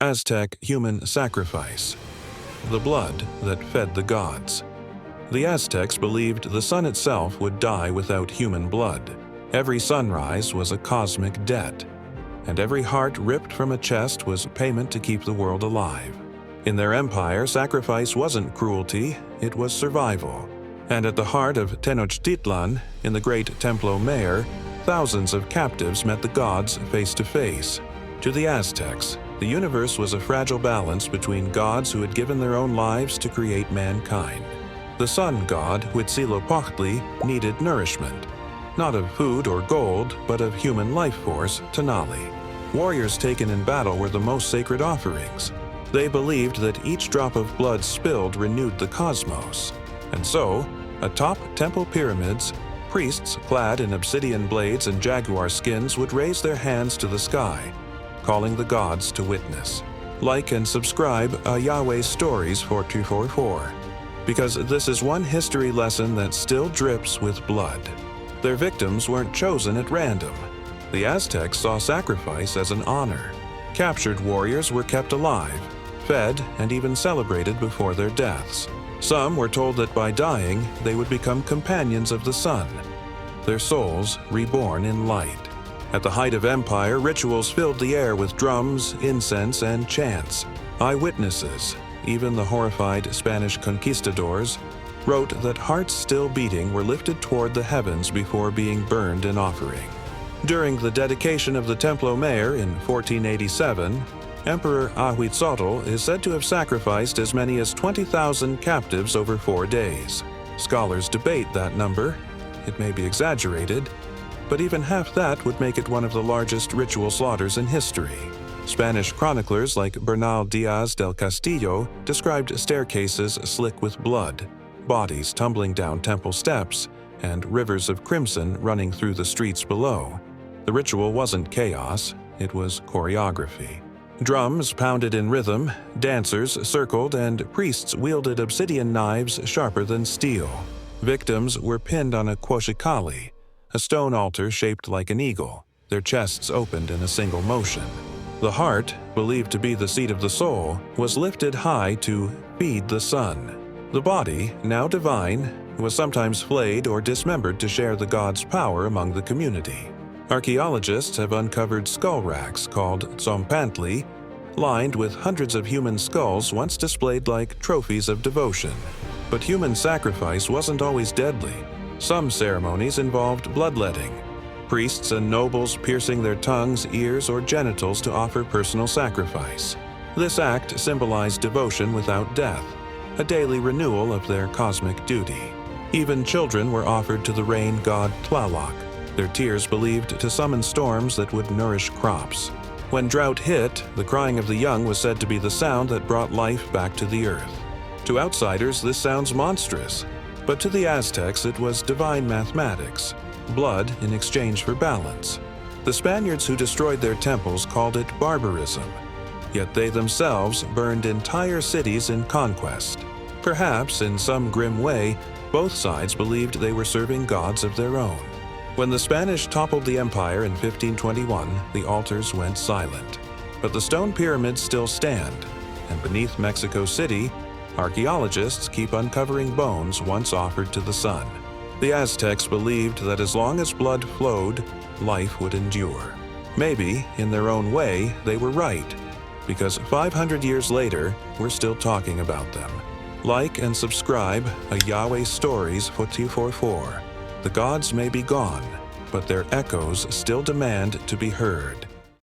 Aztec human sacrifice. The blood that fed the gods. The Aztecs believed the sun itself would die without human blood. Every sunrise was a cosmic debt, and every heart ripped from a chest was payment to keep the world alive. In their empire, sacrifice wasn't cruelty, it was survival. And at the heart of Tenochtitlan, in the great Templo Mayor, thousands of captives met the gods face to face. To the Aztecs, the universe was a fragile balance between gods who had given their own lives to create mankind. The sun god, Huitzilopochtli, needed nourishment, not of food or gold, but of human life force, Tenali. Warriors taken in battle were the most sacred offerings. They believed that each drop of blood spilled renewed the cosmos. And so, atop temple pyramids, priests clad in obsidian blades and jaguar skins would raise their hands to the sky, calling the gods to witness. Like and subscribe Yahweh Stories 4244, because this is one history lesson that still drips with blood. Their victims weren't chosen at random. The Aztecs saw sacrifice as an honor. Captured warriors were kept alive, fed, and even celebrated before their deaths. Some were told that by dying, they would become companions of the sun, their souls reborn in light. At the height of empire, rituals filled the air with drums, incense, and chants. Eyewitnesses, even the horrified Spanish conquistadors, wrote that hearts still beating were lifted toward the heavens before being burned in offering. During the dedication of the Templo Mayor in 1487, Emperor Ahuitzotl is said to have sacrificed as many as 20,000 captives over 4 days. Scholars debate that number. It may be exaggerated, but even half that would make it one of the largest ritual slaughters in history. Spanish chroniclers like Bernal Diaz del Castillo described staircases slick with blood, bodies tumbling down temple steps, and rivers of crimson running through the streets below. The ritual wasn't chaos, it was choreography. Drums pounded in rhythm, dancers circled, and priests wielded obsidian knives sharper than steel. Victims were pinned on a quoshikali, a stone altar shaped like an eagle, their chests opened in a single motion. The heart, believed to be the seat of the soul, was lifted high to feed the sun. The body, now divine, was sometimes flayed or dismembered to share the god's power among the community. Archaeologists have uncovered skull racks called tzompantli, lined with hundreds of human skulls once displayed like trophies of devotion. But human sacrifice wasn't always deadly. Some ceremonies involved bloodletting, priests and nobles piercing their tongues, ears, or genitals to offer personal sacrifice. This act symbolized devotion without death, a daily renewal of their cosmic duty. Even children were offered to the rain god Tlaloc, their tears believed to summon storms that would nourish crops. When drought hit, the crying of the young was said to be the sound that brought life back to the earth. To outsiders, this sounds monstrous, but to the Aztecs it was divine mathematics, blood in exchange for balance. The Spaniards who destroyed their temples called it barbarism, yet they themselves burned entire cities in conquest. Perhaps, in some grim way, both sides believed they were serving gods of their own. When the Spanish toppled the empire in 1521, the altars went silent. But the stone pyramids still stand, and beneath Mexico City, archaeologists keep uncovering bones once offered to the sun. The Aztecs believed that as long as blood flowed, life would endure. Maybe, in their own way, they were right, because 500 years later, we're still talking about them. Like and subscribe Yahweh Stories 4244. The gods may be gone, but their echoes still demand to be heard.